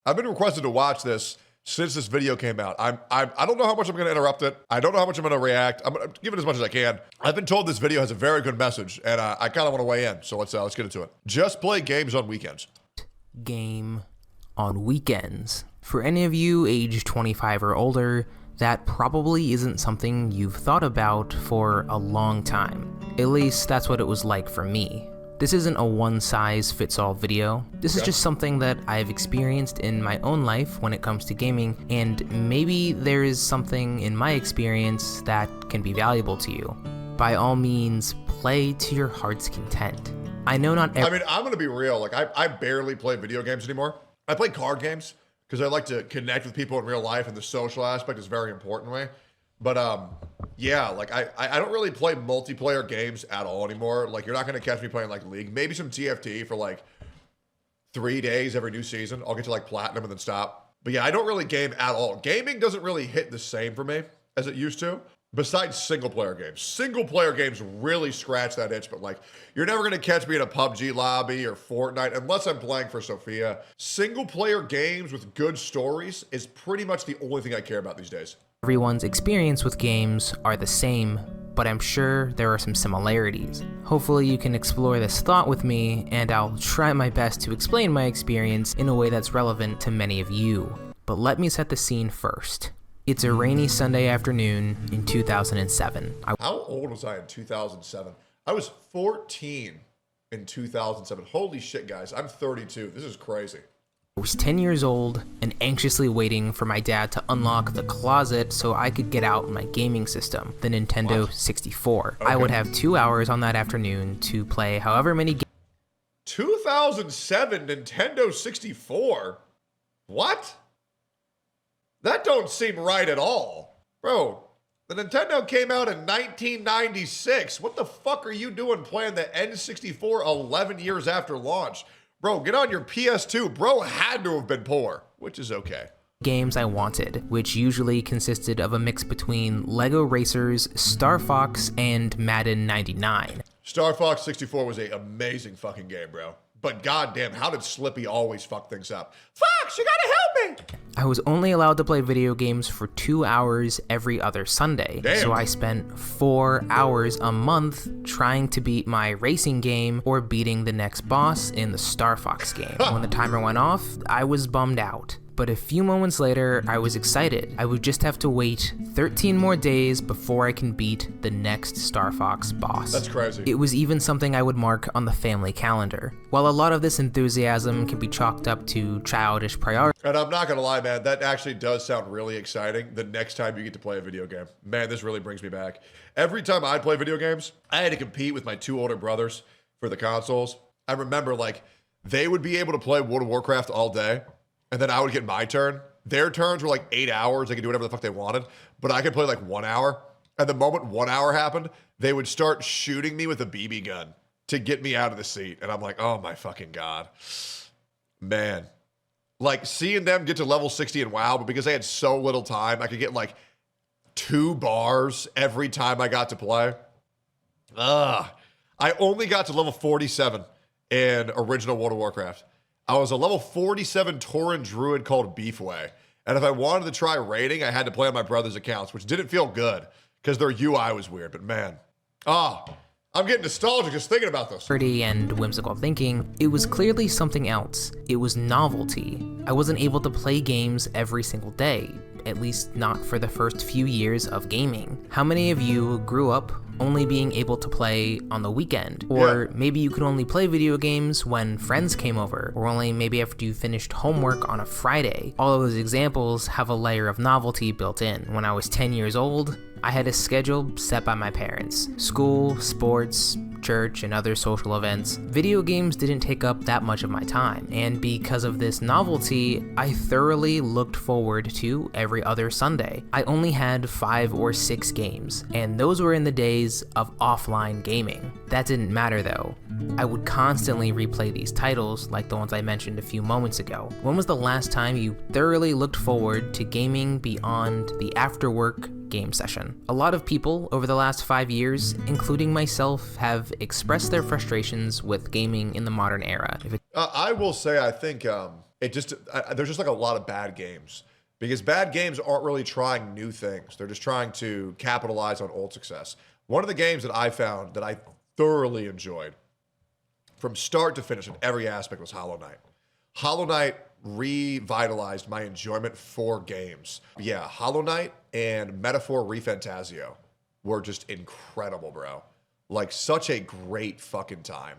I've been requested to watch this since this video came out. I don't know how much I'm going to interrupt it. I don't know how much I'm going to react. I'm going to give it as much as I can. I've been told this video has a very good message, and I kind of want to weigh in. So let's get into it. Just play games on weekends. Game on weekends. For any of you age 25 or older, that probably isn't something you've thought about for a long time. At least that's what it was like for me. This isn't a one-size-fits-all video. This is just something that I've experienced in my own life when it comes to gaming, and maybe there is something in my experience that can be valuable to you. By all means, play to your heart's content. I know not I mean, I'm going to be real. Like, I barely play video games anymore. I play card games because I like to connect with people in real life, and the social aspect is very important to me. But yeah, like I don't really play multiplayer games at all anymore. Like, you're not going to catch me playing like League. Maybe some TFT for like 3 days every new season. I'll get to like platinum and then stop. But yeah, I don't really game at all. Gaming doesn't really hit the same for me as it used to. Besides single player games. Single player games really scratch that itch, but like, you're never going to catch me in a PUBG lobby or Fortnite unless I'm playing for Sophia. Single player games with good stories is pretty much the only thing I care about these days. Everyone's experience with games are the same, but I'm sure there are some similarities. Hopefully you can explore this thought with me, and I'll try my best to explain my experience in a way that's relevant to many of you. But let me set the scene first. It's a rainy Sunday afternoon in 2007. How old was I in 2007? I was 14 in 2007. Holy shit, guys. I'm 32. This is crazy. I was 10 years old and anxiously waiting for my dad to unlock the closet so I could get out my gaming system, the Nintendo 64. Okay. I would have 2 hours on that afternoon to play however many games. 2007 Nintendo 64? What? That don't seem right at all. Bro, the Nintendo came out in 1996. What the fuck are you doing playing the N64 11 years after launch? Bro, get on your PS2. Bro had to have been poor, which is okay. Games I wanted, which usually consisted of a mix between Lego Racers, Star Fox, and Madden 99. Star Fox 64 was an amazing fucking game, bro. But goddamn, how did Slippy always fuck things up? Fox, you gotta help me! I was only allowed to play video games for 2 hours every other Sunday. Damn. So I spent 4 hours a month trying to beat my racing game or beating the next boss in the Star Fox game. When the timer went off, I was bummed out. But a few moments later, I was excited. I would just have to wait 13 more days before I can beat the next Star Fox boss. That's crazy. It was even something I would mark on the family calendar. While a lot of this enthusiasm can be chalked up to childish priorities. And I'm not gonna lie, man, that actually does sound really exciting the next time you get to play a video game. Man, this really brings me back. Every time I play video games, I had to compete with my 2 older brothers for the consoles. I remember, like, they would be able to play World of Warcraft all day, and then I would get my turn. Their turns were like 8 hours. They could do whatever the fuck they wanted, but I could play like 1 hour. And the moment 1 hour happened, they would start shooting me with a BB gun to get me out of the seat. And I'm like, oh my fucking God. Man. Like, seeing them get to level 60 in WoW, but because they had so little time, I could get like 2 bars every time I got to play. I only got to level 47 in original World of Warcraft. I was a level 47 Tauren Druid called Beefway. And if I wanted to try raiding, I had to play on my brother's accounts, which didn't feel good because their UI was weird. But man, I'm getting nostalgic just thinking about this. And whimsical thinking, it was clearly something else. It was novelty. I wasn't able to play games every single day, at least not for the first few years of gaming. How many of you grew up only being able to play on the weekend? Or maybe you could only play video games when friends came over, or only maybe after you finished homework on a Friday. All of those examples have a layer of novelty built in. When I was 10 years old, I had a schedule set by my parents. School, sports, church, and other social events. Video games didn't take up that much of my time, and because of this novelty, I thoroughly looked forward to every other Sunday. I only had 5 or 6 games, and those were in the days of offline gaming. That didn't matter though. I would constantly replay these titles like the ones I mentioned a few moments ago. When was the last time you thoroughly looked forward to gaming beyond the after-work game session? A lot of people over the last 5 years, including myself, have expressed their frustrations with gaming in the modern era. I will say, I think there's just like a lot of bad games because bad games aren't really trying new things. They're just trying to capitalize on old success. One of the games that I found that I thoroughly enjoyed from start to finish in every aspect was Hollow Knight. Hollow Knight revitalized my enjoyment for games. Yeah, Hollow Knight and Metaphor ReFantazio were just incredible, bro. Like, such a great fucking time.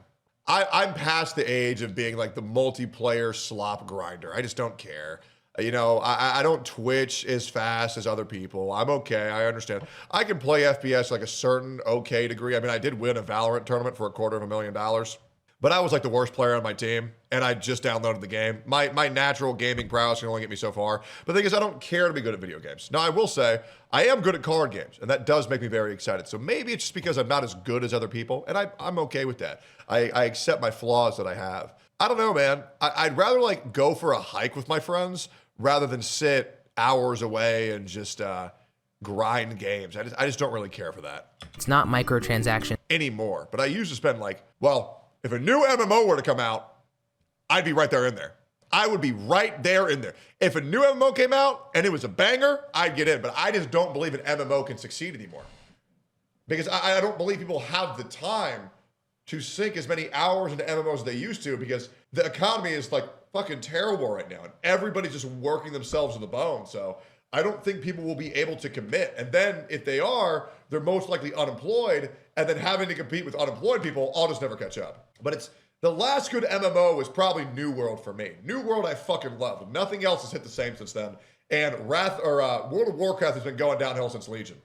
I'm past the age of being like the multiplayer slop grinder. I just don't care. You know, I don't twitch as fast as other people. I'm okay. I understand. I can play FPS like a certain okay degree. I mean, I did win a Valorant tournament for $250,000. But I was like the worst player on my team, and I just downloaded the game. My natural gaming prowess can only get me so far. But the thing is, I don't care to be good at video games. Now, I will say, I am good at card games, and that does make me very excited. So maybe it's just because I'm not as good as other people, and I'm okay with that. I accept my flaws that I have. I don't know, man. I'd rather like go for a hike with my friends rather than sit hours away and just grind games. I just don't really care for that. It's not microtransaction anymore. But I used to spend like, well, if a new MMO were to come out, I'd be right there in there. I would be right there in there. If a new MMO came out and it was a banger, I'd get in. But I just don't believe an MMO can succeed anymore. Because I don't believe people have the time to sink as many hours into MMOs as they used to, because the economy is like fucking terrible right now. And everybody's just working themselves to the bone. So I don't think people will be able to commit. And then if they are, they're most likely unemployed. And then having to compete with unemployed people, I'll just never catch up. But it's the last good MMO was probably New World for me. New World I fucking love. Nothing else has hit the same since then. And World of Warcraft has been going downhill since Legion.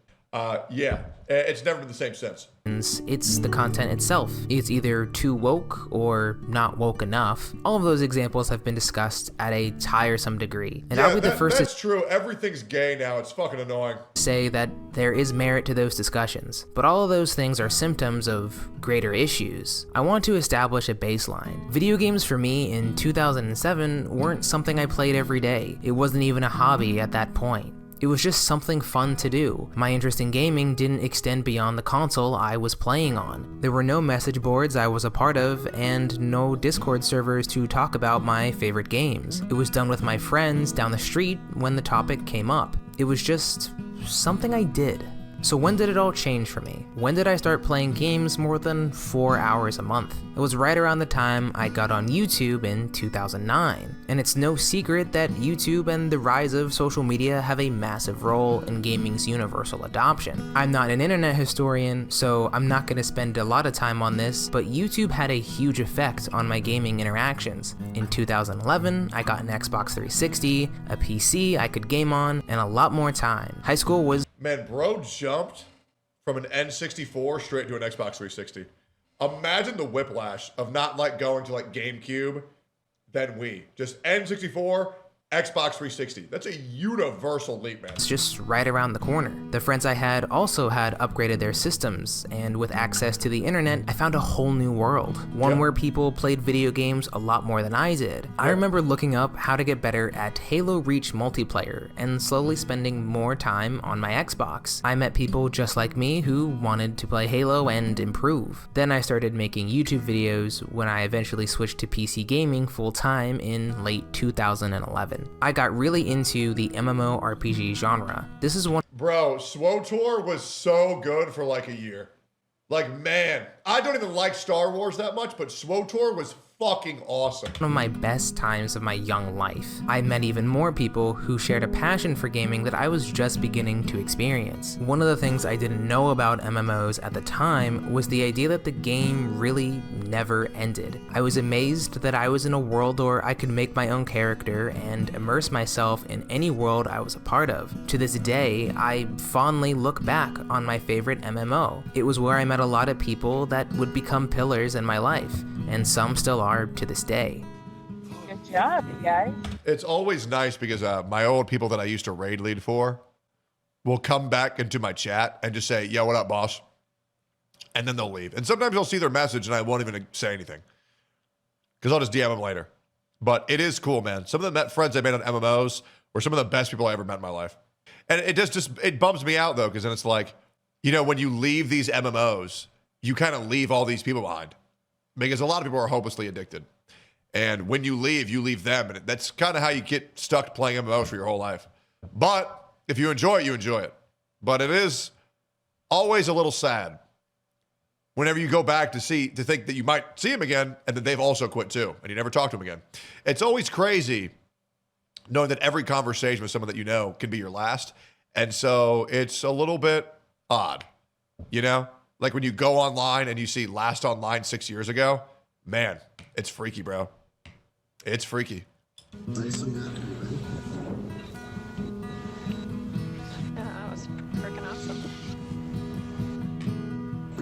Yeah, it's never been the same since. It's the content itself. It's either too woke or not woke enough. All of those examples have been discussed at a tiresome degree. And yeah, I'll be the first that's true. Everything's gay now. It's fucking annoying. Say that there is merit to those discussions, but all of those things are symptoms of greater issues. I want to establish a baseline. Video games for me in 2007 weren't something I played every day. It wasn't even a hobby at that point. It was just something fun to do. My interest in gaming didn't extend beyond the console I was playing on. There were no message boards I was a part of, and no Discord servers to talk about my favorite games. It was done with my friends down the street when the topic came up. It was just something I did. So when did it all change for me? When did I start playing games more than 4 hours a month? It was right around the time I got on YouTube in 2009. And it's no secret that YouTube and the rise of social media have a massive role in gaming's universal adoption. I'm not an internet historian, so I'm not going to spend a lot of time on this, but YouTube had a huge effect on my gaming interactions. In 2011, I got an Xbox 360, a PC I could game on, and a lot more time. High school was Man, bro jumped from an N64 straight to an Xbox 360. Imagine the whiplash of not like going to like GameCube, then Wii. Just N64, Xbox 360. That's a universal leap, man. It's just right around the corner. The friends I had also had upgraded their systems, and with access to the internet, I found a whole new world. One where people played video games a lot more than I did. I remember looking up how to get better at Halo Reach multiplayer, and slowly spending more time on my Xbox. I met people just like me who wanted to play Halo and improve. Then I started making YouTube videos when I eventually switched to PC gaming full time in late 2011. I got really into the MMORPG genre. This is one Bro, SWTOR was so good for like a year. Like, man, I don't even like Star Wars that much, but SWTOR was fucking awesome. One of my best times of my young life. I met even more people who shared a passion for gaming that I was just beginning to experience. One of the things I didn't know about MMOs at the time was the idea that the game really never ended. I was amazed that I was in a world where I could make my own character and immerse myself in any world I was a part of. To this day, I fondly look back on my favorite MMO. It was where I met a lot of people that would become pillars in my life, and some still are to this day. Good job, you guys. It's always nice because my old people that I used to raid lead for will come back into my chat and just say, yo, what up, boss? And then they'll leave. And sometimes I'll see their message and I won't even say anything because I'll just DM them later. But it is cool, man. Some of the friends I made on MMOs were some of the best people I ever met in my life. And it it bums me out, though, because then it's like, you know, when you leave these MMOs, you kind of leave all these people behind because a lot of people are hopelessly addicted. And when you leave them. And that's kind of how you get stuck playing MMOs for your whole life. But if you enjoy it, you enjoy it. But it is always a little sad whenever you go back to think that you might see them again and that they've also quit too, and you never talk to them again. It's always crazy knowing that every conversation with someone that you know can be your last. And so it's a little bit odd, you know? Like when you go online and you see last online 6 years ago, man, it's freaky, bro. It's freaky. Nicely done, everybody. That was freaking awesome.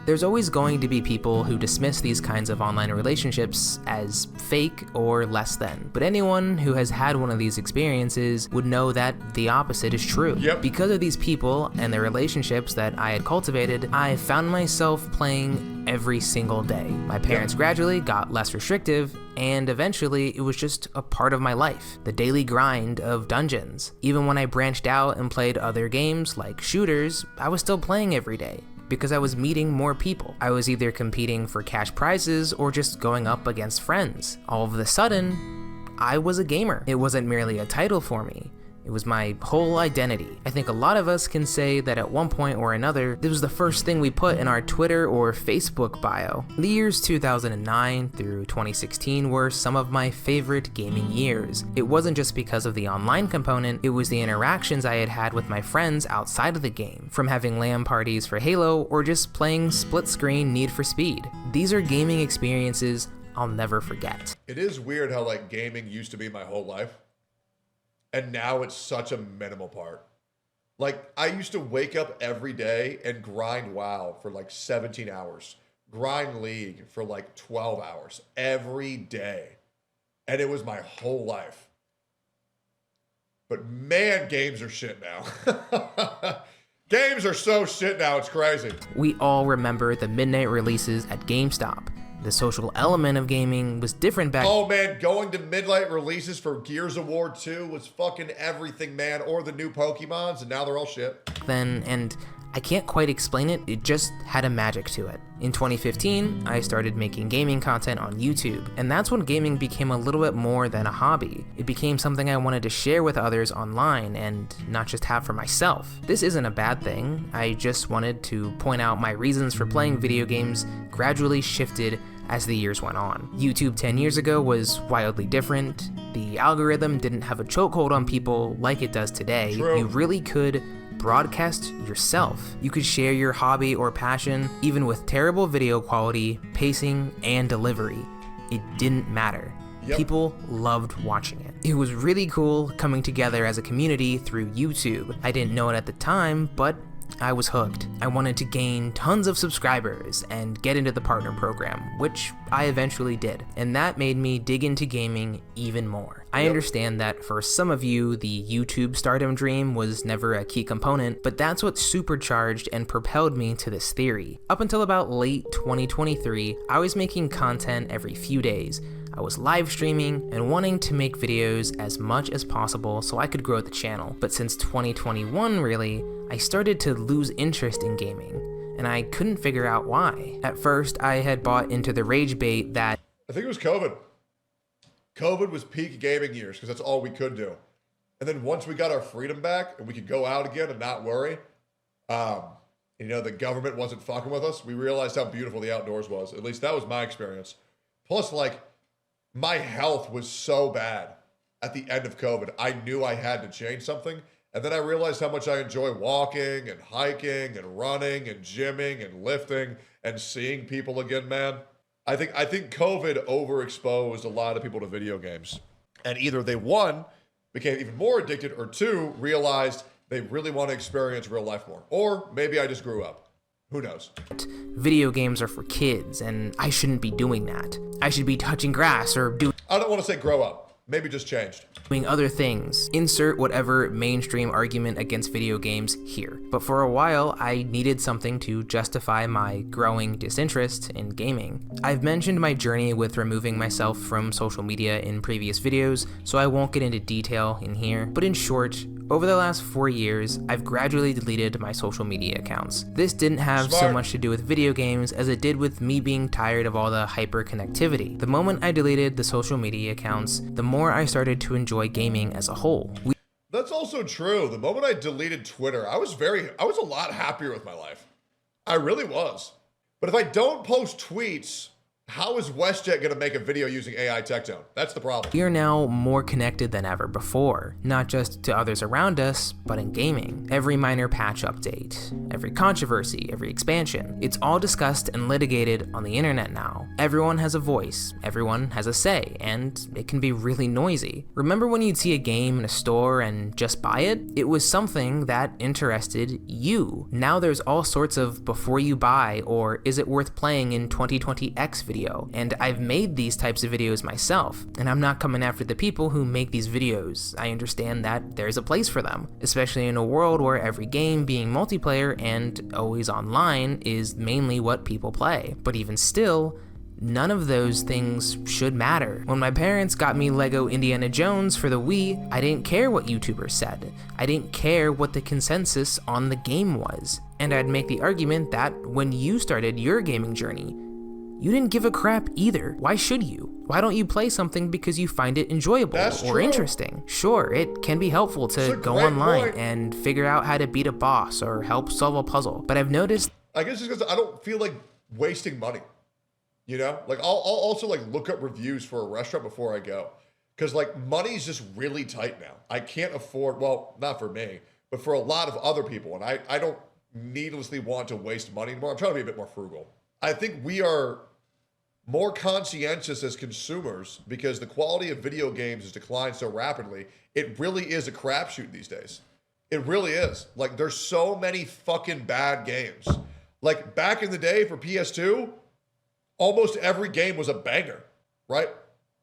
There's always going to be people who dismiss these kinds of online relationships as fake or less than. But anyone who has had one of these experiences would know that the opposite is true. Yep. Because of these people and the relationships that I had cultivated, I found myself playing every single day. My parents gradually got less restrictive, and eventually it was just a part of my life. The daily grind of dungeons. Even when I branched out and played other games like shooters, I was still playing every day, because I was meeting more people. I was either competing for cash prizes or just going up against friends. All of a sudden, I was a gamer. It wasn't merely a title for me. It was my whole identity. I think a lot of us can say that at one point or another, this was the first thing we put in our Twitter or Facebook bio. The years 2009 through 2016 were some of my favorite gaming years. It wasn't just because of the online component, it was the interactions I had had with my friends outside of the game, from having LAN parties for Halo or just playing split-screen Need for Speed. These are gaming experiences I'll never forget. It is weird how like gaming used to be my whole life. And now it's such a minimal part. Like, I used to wake up every day and grind WoW for like 17 hours. Grind League for like 12 hours every day. And it was my whole life. But man, games are shit now. Games are so shit now, it's crazy. We all remember the midnight releases at GameStop. The social element of gaming was different back Oh man, going to midnight releases for Gears of War 2 was fucking everything, man. Or the new Pokemons, and now they're all shit. then, and I can't quite explain it, it just had a magic to it. In 2015, I started making gaming content on YouTube, and that's when gaming became a little bit more than a hobby. It became something I wanted to share with others online and not just have for myself. This isn't a bad thing, I just wanted to point out my reasons for playing video games gradually shifted as the years went on. YouTube 10 years ago was wildly different. The algorithm didn't have a chokehold on people like it does today. True. You really could broadcast yourself. You could share your hobby or passion, even with terrible video quality, pacing, and delivery. It didn't matter. Yep. People loved watching it. It was really cool coming together as a community through YouTube. I didn't know it at the time, but I was hooked. I wanted to gain tons of subscribers and get into the partner program, which I eventually did, and that made me dig into gaming even more. I understand that for some of you, the YouTube stardom dream was never a key component, but that's what supercharged and propelled me to this theory. Up until about late 2023, I was making content every few days. I was live streaming and wanting to make videos as much as possible so I could grow the channel. But since 2021 really, I started to lose interest in gaming, and I couldn't figure out why. At first, I had bought into the rage bait that I think it was COVID. COVID was peak gaming years because that's all we could do. And then once we got our freedom back and we could go out again and not worry, you know, the government wasn't fucking with us, we realized how beautiful the outdoors was. At least that was my experience. Plus, like, my health was so bad at the end of COVID. I knew I had to change something. And then I realized how much I enjoy walking and hiking and running and gymming and lifting and seeing people again, man. I think COVID overexposed a lot of people to video games. And either they, one, became even more addicted, or two, realized they really want to experience real life more. Or maybe I just grew up. Who knows? video games are for kids, and I shouldn't be doing that. I should be touching grass or doing I don't want to say grow up. Maybe just changed. other things. Insert whatever mainstream argument against video games here. But for a while, I needed something to justify my growing disinterest in gaming. I've mentioned my journey with removing myself from social media in previous videos, so I won't get into detail in here. But in short, Over the last 4 years, I've gradually deleted my social media accounts. This didn't have so Smart. much to do with video games as it did with me being tired of all the hyper-connectivity. The moment I deleted the social media accounts, the more I started to enjoy gaming as a whole. That's also true. The moment I deleted Twitter, I was a lot happier with my life. I really was. But if I don't post tweets, how is WestJet going to make a video using AI Tectone? That's the problem. We are now more connected than ever before, not just to others around us, but in gaming. Every minor patch update, every controversy, every expansion, it's all discussed and litigated on the internet now. Everyone has a voice, everyone has a say, and it can be really noisy. Remember when you'd see a game in a store and just buy it? It was something that interested you. Now there's all sorts of before you buy or is it worth playing in 2020X video. And I've made these types of videos myself, and I'm not coming after the people who make these videos. I understand that there's a place for them, especially in a world where every game being multiplayer and always online is mainly what people play. But even still, none of those things should matter. When my parents got me Lego Indiana Jones for the Wii, I didn't care what YouTubers said. I didn't care what the consensus on the game was. And I'd make the argument that when you started your gaming journey, you didn't give a crap either. Why should you? Why don't you play something because you find it enjoyable or interesting? Sure, it can be helpful to go online and figure out how to beat a boss or help solve a puzzle, but I've noticed... I guess it's because I don't feel like wasting money. You know? Like, I'll also, like, look up reviews for a restaurant before I go. Because, like, money's just really tight now. I can't afford... Well, not for me, but for a lot of other people. And I don't needlessly want to waste money anymore. I'm trying to be a bit more frugal. I think we are more conscientious as consumers because the quality of video games has declined so rapidly. It really is a crapshoot these days. It really is. Like, there's so many fucking bad games. Like, back in the day for PS2, almost every game was a banger, right?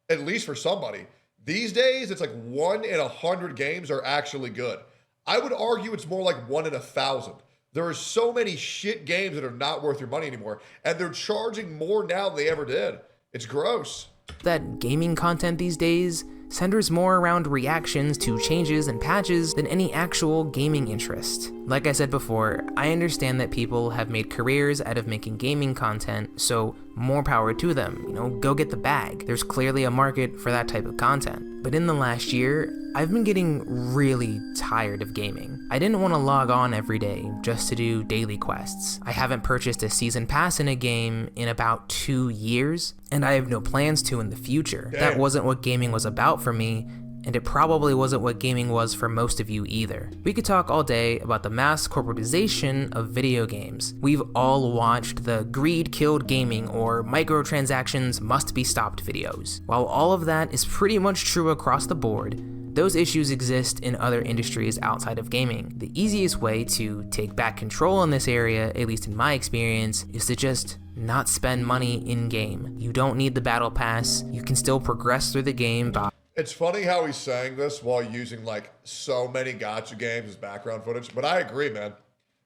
At least for somebody. These days, it's like 1 in 100 games are actually good. I would argue it's more like 1 in 1,000. There are so many shit games that are not worth your money anymore, and they're charging more now than they ever did. It's gross. That gaming content these days centers more around reactions to changes and patches than any actual gaming interest. Like I said before, I understand that people have made careers out of making gaming content, so more power to them, you know, go get the bag. There's clearly a market for that type of content. But in the last year, I've been getting really tired of gaming. I didn't want to log on every day just to do daily quests. I haven't purchased a season pass in a game in about 2 years, and I have no plans to in the future. Damn. That wasn't what gaming was about for me, and it probably wasn't what gaming was for most of you either. We could talk all day about the mass corporatization of video games. We've all watched the greed killed gaming or microtransactions must be stopped videos. While all of that is pretty much true across the board, those issues exist in other industries outside of gaming. The easiest way to take back control in this area, at least in my experience, is to just not spend money in-game. You don't need the battle pass. You can still progress through the game by... It's funny how he's saying this while using like so many gacha games as background footage, but I agree, man.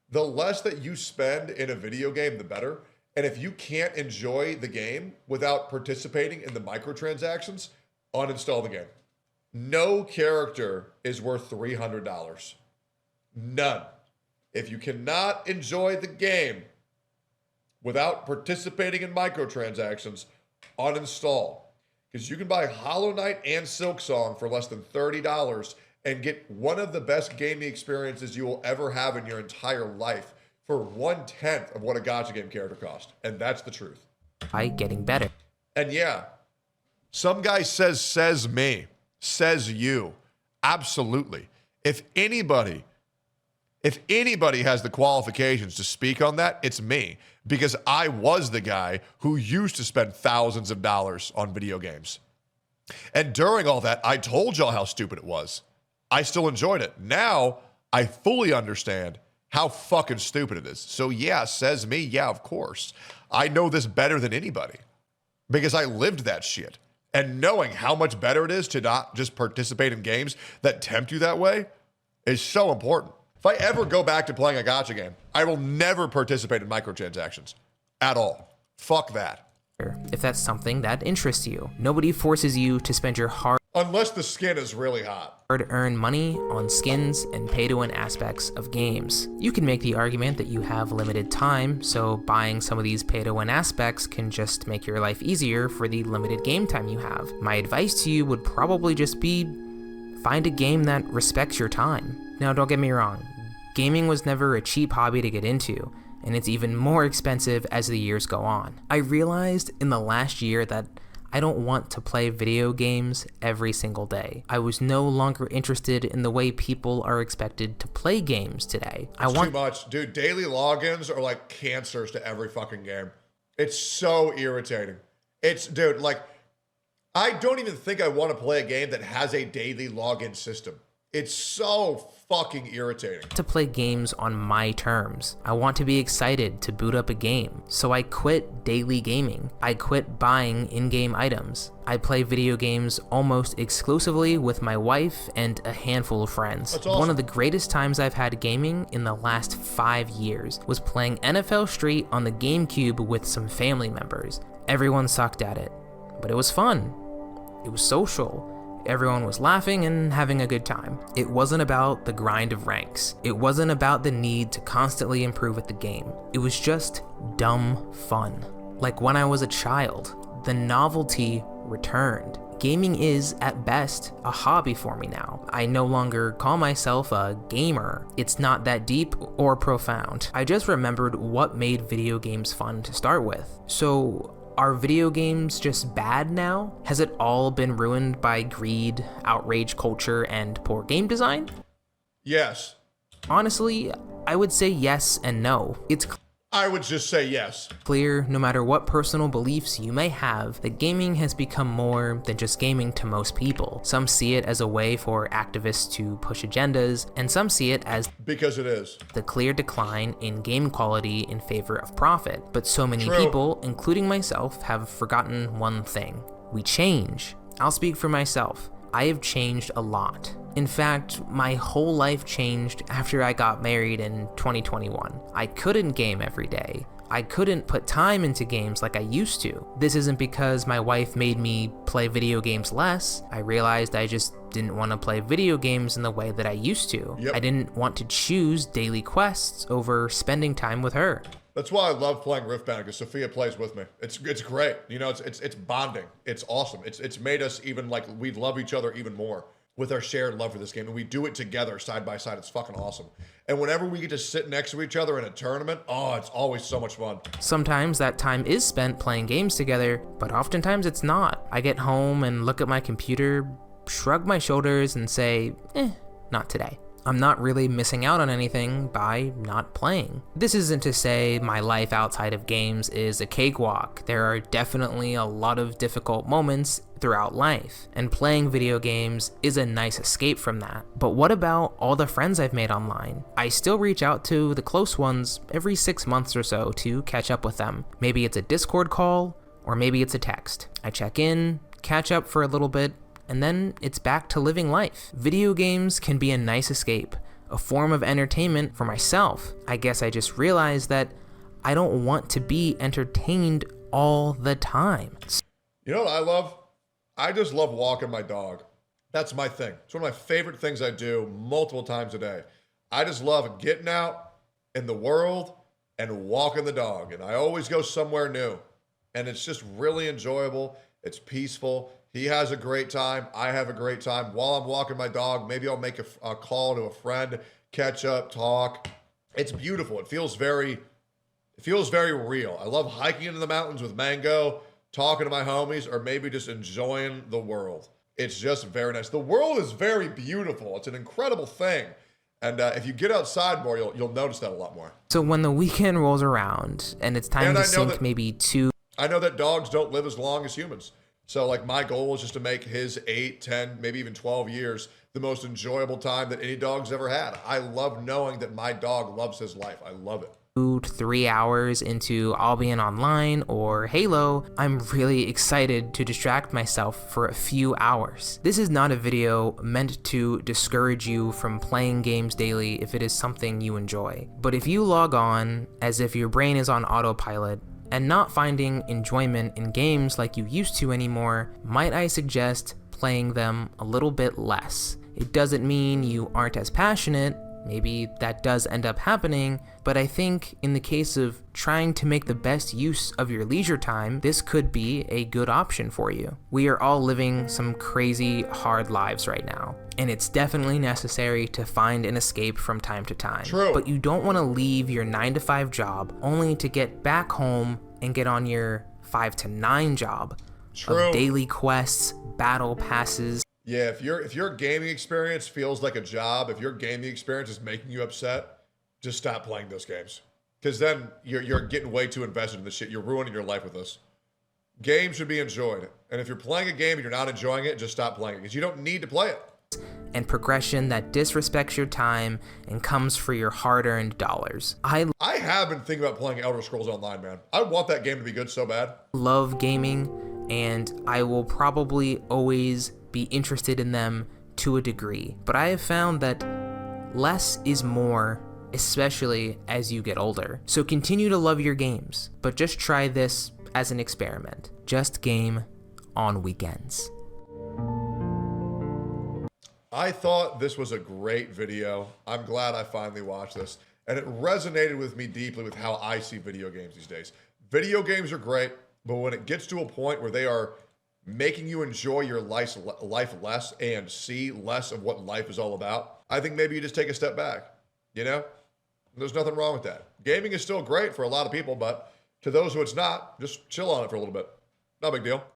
The less that you spend in a video game, the better. And if you can't enjoy the game without participating in the microtransactions, uninstall the game. No character is worth $300. None. If you cannot enjoy the game without participating in microtransactions, uninstall. Because you can buy Hollow Knight and Silksong for less than $30 and get one of the best gaming experiences you will ever have in your entire life for 1/10 of what a gacha game character costs. And that's the truth. by getting better. And yeah, some guy says me, says you. Absolutely. If anybody has the qualifications to speak on that, it's me, because I was the guy who used to spend thousands of dollars on video games. And during all that, I told y'all how stupid it was. I still enjoyed it. Now, I fully understand how fucking stupid it is. So yeah, says me, yeah, of course. I know this better than anybody because I lived that shit. And knowing how much better it is to not just participate in games that tempt you that way is so important. If I ever go back to playing a gacha game, I will never participate in microtransactions at all. Fuck that. If that's something that interests you. Nobody forces you to spend your hard Unless the skin is really hot. to earn money on skins and pay-to-win aspects of games. You can make the argument that you have limited time, so buying some of these pay-to-win aspects can just make your life easier for the limited game time you have. My advice to you would probably just be find a game that respects your time. Now, don't get me wrong, gaming was never a cheap hobby to get into, and it's even more expensive as the years go on. I realized in the last year that I don't want to play video games every single day. I was no longer interested in the way people are expected to play games today. Too much. Dude, daily logins are like cancers to every fucking game. It's so irritating. Dude, like, I don't even think I want to play a game that has a daily login system. It's so fucking irritating. To play games on my terms. I want to be excited to boot up a game. So I quit daily gaming. I quit buying in-game items. I play video games almost exclusively with my wife and a handful of friends. That's awesome. One of the greatest times I've had gaming in the last 5 years was playing NFL Street on the GameCube with some family members. Everyone sucked at it, but it was fun. It was social. Everyone was laughing and having a good time. It wasn't about the grind of ranks. It wasn't about the need to constantly improve at the game. It was just dumb fun. Like when I was a child, the novelty returned. Gaming is, at best, a hobby for me now. I no longer call myself a gamer. It's not that deep or profound. I just remembered what made video games fun to start with. So, are video games just bad now? Has it all been ruined by greed, outrage culture, and poor game design? Yes. Honestly, I would say yes and no. It's I would just say yes. clear, no matter what personal beliefs you may have, that gaming has become more than just gaming to most people. Some see it as a way for activists to push agendas, and some see it as Because it is. the clear decline in game quality in favor of profit. But so many True. people, including myself, have forgotten one thing. We change. I'll speak for myself. I have changed a lot. In fact, my whole life changed after I got married in 2021. I couldn't game every day. I couldn't put time into games like I used to. This isn't because my wife made me play video games less. I realized I just didn't want to play video games in the way that I used to. Yep. I didn't want to choose daily quests over spending time with her. That's why I love playing Rift Band, because Sophia plays with me. It's great. You know, it's bonding. It's awesome. It's made us even like we love each other even more with our shared love for this game, and we do it together side by side. It's fucking awesome. And whenever we get to sit next to each other in a tournament, oh, it's always so much fun. Sometimes that time is spent playing games together, but oftentimes it's not. I get home and look at my computer, shrug my shoulders, and say, not today. I'm not really missing out on anything by not playing. This isn't to say my life outside of games is a cakewalk. There are definitely a lot of difficult moments throughout life, and playing video games is a nice escape from that. But what about all the friends I've made online? I still reach out to the close ones every 6 months or so to catch up with them. Maybe it's a Discord call, or maybe it's a text. I check in, catch up for a little bit, and then it's back to living life. Video games can be a nice escape, a form of entertainment for myself. I guess I just realized that I don't want to be entertained all the time. You know what I love? I just love walking my dog. That's my thing. It's one of my favorite things I do multiple times a day. I just love getting out in the world and walking the dog. And I always go somewhere new. And it's just really enjoyable. It's peaceful. He has a great time. I have a great time. While I'm walking my dog, maybe I'll make a call to a friend, catch up, talk. It's beautiful. It feels very real. I love hiking into the mountains with Mango, talking to my homies, or maybe just enjoying the world. It's just very nice. The world is very beautiful. It's an incredible thing. And if you get outside more, you'll notice that a lot more. So when the weekend rolls around and it's time to sink maybe 2 I know that dogs don't live as long as humans. So like my goal is just to make his 8, 10, maybe even 12 years the most enjoyable time that any dog's ever had. I love knowing that my dog loves his life. I love it. 2 to 3 hours into Albion Online or Halo, I'm really excited to distract myself for a few hours. This is not a video meant to discourage you from playing games daily if it is something you enjoy. But if you log on as if your brain is on autopilot and not finding enjoyment in games like you used to anymore, might I suggest playing them a little bit less. It doesn't mean you aren't as passionate. Maybe that does end up happening, but I think in the case of trying to make the best use of your leisure time, this could be a good option for you. We are all living some crazy, hard lives right now, and it's definitely necessary to find an escape from time to time. True. But you don't want to leave your 9-to-5 job only to get back home and get on your 5-to-9 job True. of daily quests, battle passes. Yeah, if your gaming experience feels like a job, if your gaming experience is making you upset, just stop playing those games. Because then you're getting way too invested in this shit. You're ruining your life with this. Games should be enjoyed. And if you're playing a game and you're not enjoying it, just stop playing it. Because you don't need to play it. And progression that disrespects your time and comes for your hard-earned dollars. I have been thinking about playing Elder Scrolls Online, man. I want that game to be good so bad. love gaming, and I will probably always be interested in them to a degree. But I have found that less is more, especially as you get older. So continue to love your games, but just try this as an experiment. Just game on weekends. I thought this was a great video. I'm glad I finally watched this. And it resonated with me deeply with how I see video games these days. Video games are great, but when it gets to a point where they are making you enjoy your life less and see less of what life is all about, I think maybe you just take a step back. You know? There's nothing wrong with that. Gaming is still great for a lot of people, but to those who it's not, just chill on it for a little bit. No big deal.